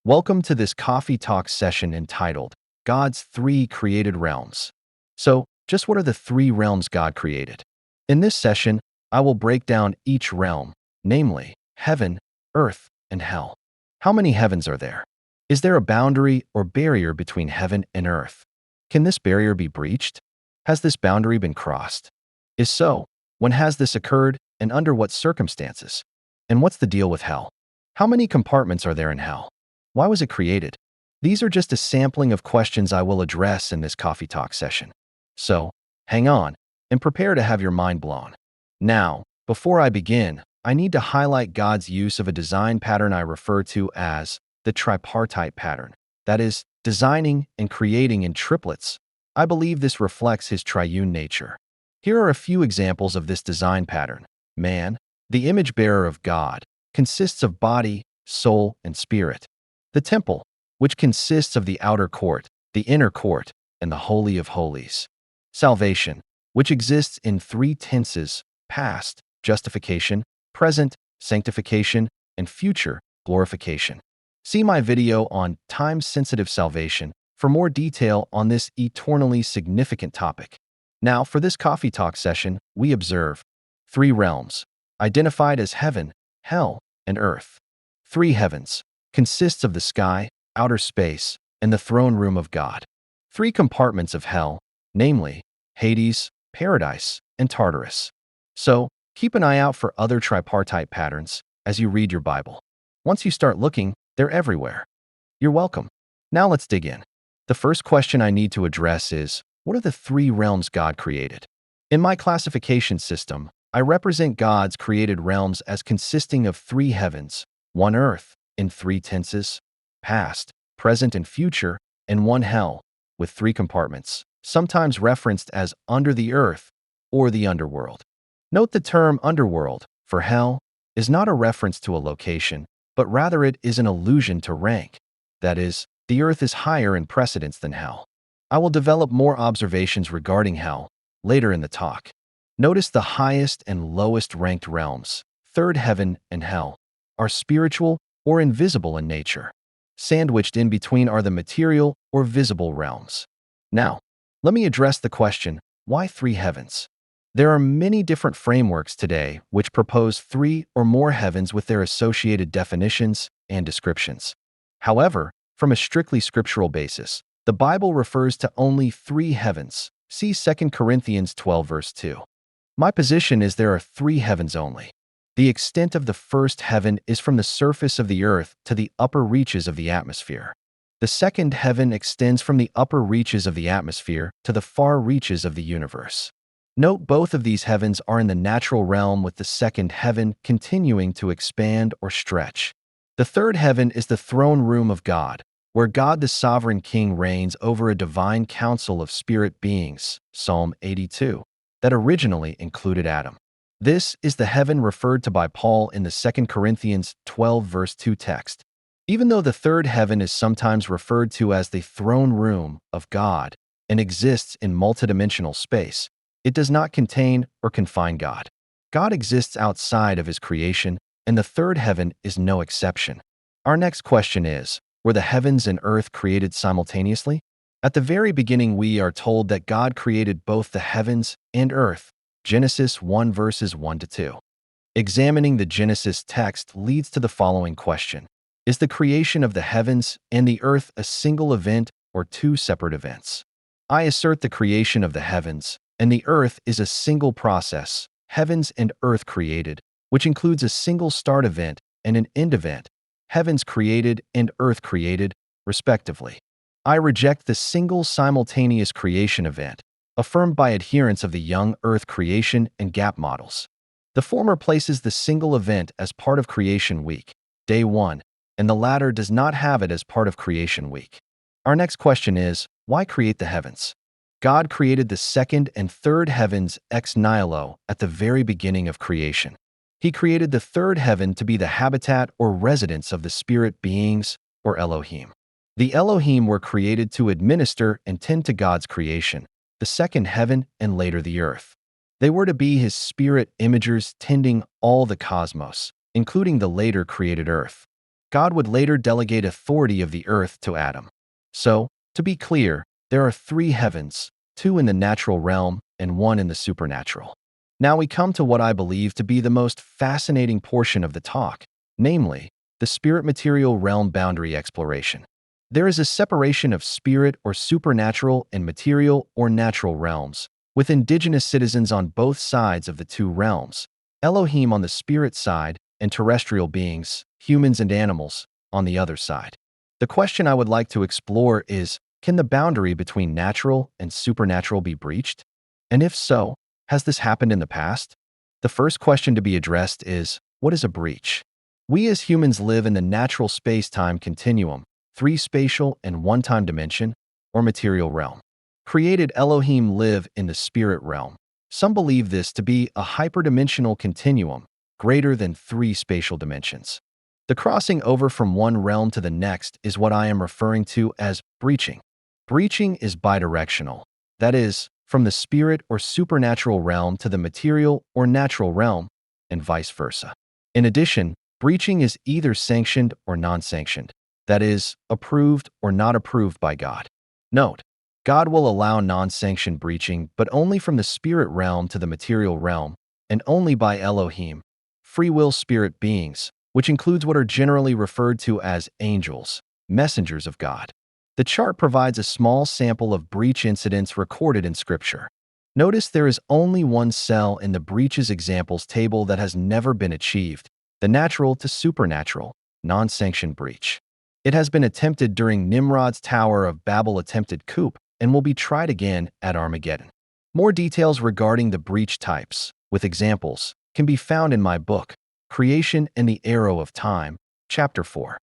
Welcome to this coffee talk session entitled God's Three Created Realms. So, just what are the three realms God created? In this session, I will break down each realm, namely heaven, earth, and hell. How many heavens are there? Is there a boundary or barrier between heaven and earth? Can this barrier be breached? Has this boundary been crossed? If so, when has this occurred and under what circumstances? And what's the deal with hell? How many compartments are there in hell? Why was it created? These are just a sampling of questions I will address in this coffee talk session. So, hang on and prepare to have your mind blown. Now, before I begin, I need to highlight God's use of a design pattern I refer to as the tripartite pattern. That is, designing and creating in triplets. I believe this reflects his triune nature. Here are a few examples of this design pattern. Man, the image bearer of God, consists of body, soul, and spirit. The temple, which consists of the outer court, the inner court, and the Holy of Holies. Salvation, which exists in three tenses: past, justification; present, sanctification; and future, glorification. See my video on time-sensitive salvation for more detail on this eternally significant topic. Now, for this coffee talk session, we observe three realms, identified as heaven, hell, and earth. Three heavens consists of the sky, outer space, and the throne room of God. Three compartments of hell, namely Hades, Paradise, and Tartarus. So, keep an eye out for other tripartite patterns as you read your Bible. Once you start looking, they're everywhere. You're welcome. Now let's dig in. The first question I need to address is, what are the three realms God created? In my classification system, I represent God's created realms as consisting of three heavens, one earth, in three tenses: past, present, and future, and one hell, with three compartments, sometimes referenced as under the earth or the underworld. Note the term underworld for hell is not a reference to a location, but rather it is an allusion to rank. That is, the earth is higher in precedence than hell. I will develop more observations regarding hell later in the talk. Notice the highest and lowest ranked realms, third heaven and hell, are spiritual or invisible in nature. Sandwiched in between are the material or visible realms. Now, let me address the question, why three heavens? There are many different frameworks today which propose three or more heavens with their associated definitions and descriptions. However, from a strictly scriptural basis, the Bible refers to only three heavens. See 2 Corinthians 12 verse 2. My position is there are three heavens only. The extent of the first heaven is from the surface of the earth to the upper reaches of the atmosphere. The second heaven extends from the upper reaches of the atmosphere to the far reaches of the universe. Note both of these heavens are in the natural realm, with the second heaven continuing to expand or stretch. The third heaven is the throne room of God, where God the sovereign king reigns over a divine council of spirit beings, Psalm 82, that originally included Adam. This is the heaven referred to by Paul in the 2 Corinthians 12 verse 2 text. Even though the third heaven is sometimes referred to as the throne room of God and exists in multidimensional space, it does not contain or confine God. God exists outside of his creation, and the third heaven is no exception. Our next question is, were the heavens and earth created simultaneously? At the very beginning, we are told that God created both the heavens and earth. Genesis 1 verses 1 to 2. Examining the Genesis text leads to the following question. Is the creation of the heavens and the earth a single event or two separate events? I assert the creation of the heavens and the earth is a single process, heavens and earth created, which includes a single start event and an end event, heavens created and earth created, respectively. I reject the single simultaneous creation event, affirmed by adherents of the young earth creation and gap models. The former places the single event as part of creation week, day 1, and the latter does not have it as part of creation week. Our next question is, why create the heavens? God created the second and third heavens ex nihilo at the very beginning of creation. He created the third heaven to be the habitat or residence of the spirit beings, or Elohim. The Elohim were created to administer and tend to God's creation, the second heaven and later the earth. They were to be his spirit imagers tending all the cosmos, including the later created earth. God would later delegate authority of the earth to Adam. So, to be clear, there are three heavens, two in the natural realm and one in the supernatural. Now we come to what I believe to be the most fascinating portion of the talk, namely, the spirit-material realm boundary exploration. There is a separation of spirit or supernatural and material or natural realms, with indigenous citizens on both sides of the two realms, Elohim on the spirit side and terrestrial beings, humans and animals, on the other side. The question I would like to explore is, can the boundary between natural and supernatural be breached? And if so, has this happened in the past? The first question to be addressed is, what is a breach? We as humans live in the natural space-time continuum, three spatial and one-time dimension, or material realm. Created Elohim live in the spirit realm. Some believe this to be a hyperdimensional continuum, greater than three spatial dimensions. The crossing over from one realm to the next is what I am referring to as breaching. Breaching is bidirectional, that is, from the spirit or supernatural realm to the material or natural realm, and vice versa. In addition, breaching is either sanctioned or non-sanctioned, that is, approved or not approved by God. Note, God will allow non-sanctioned breaching, but only from the spirit realm to the material realm, and only by Elohim, free will spirit beings, which includes what are generally referred to as angels, messengers of God. The chart provides a small sample of breach incidents recorded in Scripture. Notice there is only one cell in the breaches examples table that has never been achieved, the natural to supernatural, non-sanctioned breach. It has been attempted during Nimrod's Tower of Babel attempted coup and will be tried again at Armageddon. More details regarding the breach types, with examples, can be found in my book, Creation and the Arrow of Time, Chapter 4.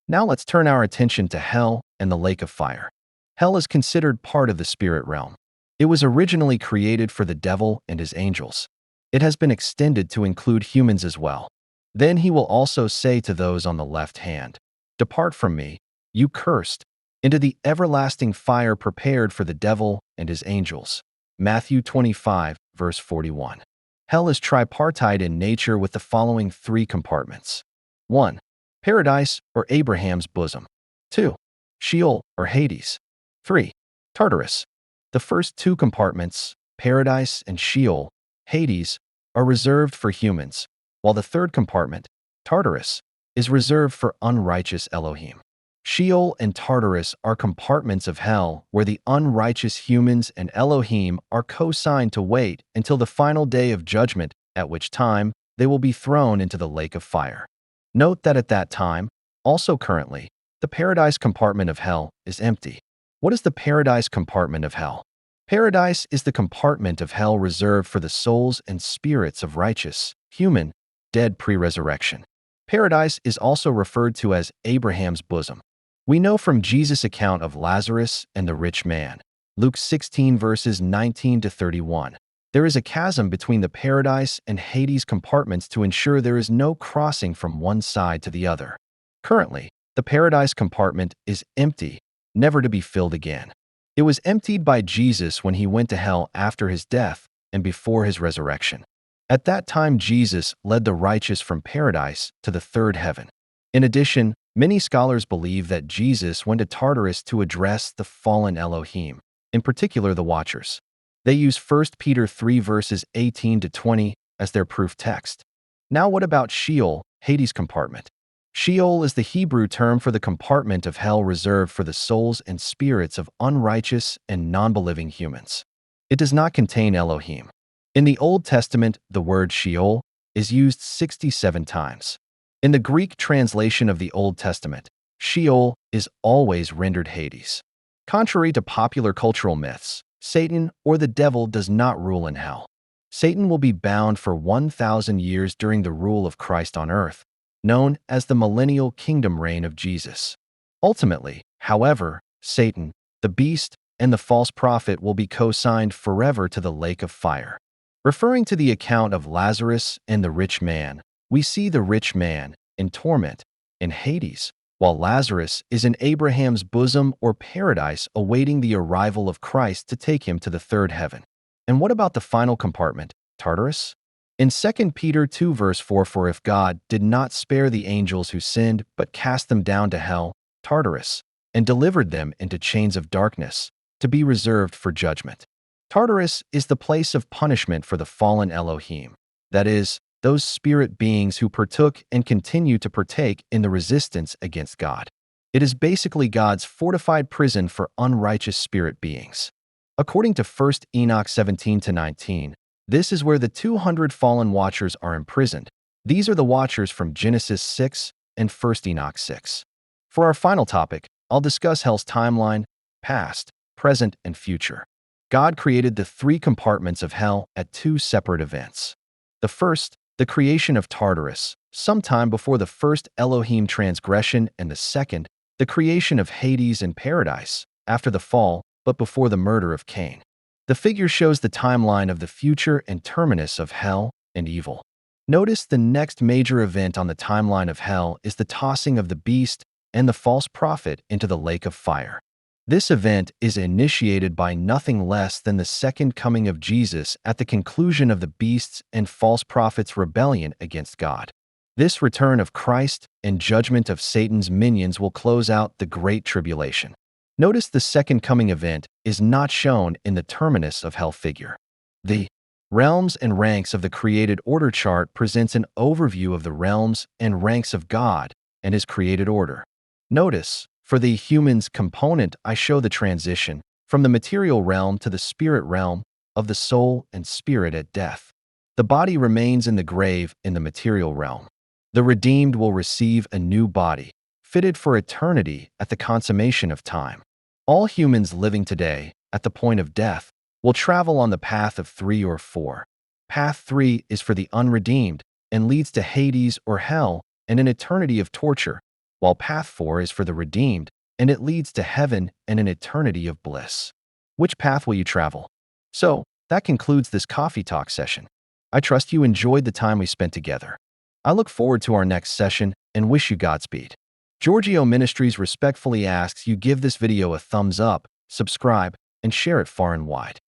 Now let's turn our attention to hell and the lake of fire. Hell is considered part of the spirit realm. It was originally created for the devil and his angels. It has been extended to include humans as well. Then he will also say to those on the left hand, "Depart from me, you cursed, into the everlasting fire prepared for the devil and his angels." Matthew 25, verse 41. Hell is tripartite in nature with the following three compartments. 1. Paradise or Abraham's bosom. 2. Sheol or Hades. 3. Tartarus. The first two compartments, Paradise and Sheol, Hades, are reserved for humans, while the third compartment, Tartarus, is reserved for unrighteous Elohim. Sheol and Tartarus are compartments of hell where the unrighteous humans and Elohim are co-signed to wait until the final day of judgment, at which time they will be thrown into the lake of fire. Note that at that time, also currently, the paradise compartment of hell is empty. What is the paradise compartment of hell? Paradise is the compartment of hell reserved for the souls and spirits of righteous, human, dead pre-resurrection. Paradise is also referred to as Abraham's bosom. We know from Jesus' account of Lazarus and the rich man, Luke 16 verses 19 to 31. There is a chasm between the paradise and Hades compartments to ensure there is no crossing from one side to the other. Currently, the paradise compartment is empty, never to be filled again. It was emptied by Jesus when he went to hell after his death and before his resurrection. At that time, Jesus led the righteous from paradise to the third heaven. In addition, many scholars believe that Jesus went to Tartarus to address the fallen Elohim, in particular the Watchers. They use 1 Peter 3 verses 18 to 20 as their proof text. Now what about Sheol, Hades compartment? Sheol is the Hebrew term for the compartment of hell reserved for the souls and spirits of unrighteous and non-believing humans. It does not contain Elohim. In the Old Testament, the word Sheol is used 67 times. In the Greek translation of the Old Testament, Sheol is always rendered Hades. Contrary to popular cultural myths, Satan or the devil does not rule in hell. Satan will be bound for 1,000 years during the rule of Christ on earth, known as the millennial kingdom reign of Jesus. Ultimately, however, Satan, the beast, and the false prophet will be co-signed forever to the lake of fire. Referring to the account of Lazarus and the rich man, we see the rich man in torment in Hades, while Lazarus is in Abraham's bosom or paradise awaiting the arrival of Christ to take him to the third heaven. And what about the final compartment, Tartarus? In 2 Peter 2 verse 4, for if God did not spare the angels who sinned, but cast them down to hell, Tartarus, and delivered them into chains of darkness, to be reserved for judgment. Tartarus is the place of punishment for the fallen Elohim, that is, those spirit beings who partook and continue to partake in the resistance against God. It is basically God's fortified prison for unrighteous spirit beings. According to 1 Enoch 17-19, this is where the 200 fallen watchers are imprisoned. These are the watchers from Genesis 6 and 1 Enoch 6. For our final topic, I'll discuss hell's timeline, past, present, and future. God created the three compartments of hell at two separate events. The first, the creation of Tartarus, sometime before the first Elohim transgression, and the second, the creation of Hades and Paradise, after the fall, but before the murder of Cain. The figure shows the timeline of the future and terminus of hell and evil. Notice the next major event on the timeline of hell is the tossing of the beast and the false prophet into the lake of fire. This event is initiated by nothing less than the second coming of Jesus at the conclusion of the beast's and false prophet's rebellion against God. This return of Christ and judgment of Satan's minions will close out the Great Tribulation. Notice the second coming event is not shown in the terminus of hell figure. The realms and ranks of the created order chart presents an overview of the realms and ranks of God and his created order. Notice, for the humans component, I show the transition from the material realm to the spirit realm of the soul and spirit at death. The body remains in the grave in the material realm. The redeemed will receive a new body, fitted for eternity at the consummation of time. All humans living today, at the point of death, will travel on the path of 3 or 4. Path 3 is for the unredeemed and leads to Hades or hell and an eternity of torture, while path 4 is for the redeemed and it leads to heaven and an eternity of bliss. Which path will you travel? So, that concludes this coffee talk session. I trust you enjoyed the time we spent together. I look forward to our next session and wish you Godspeed. Giorgio Ministries respectfully asks you give this video a thumbs up, subscribe, and share it far and wide.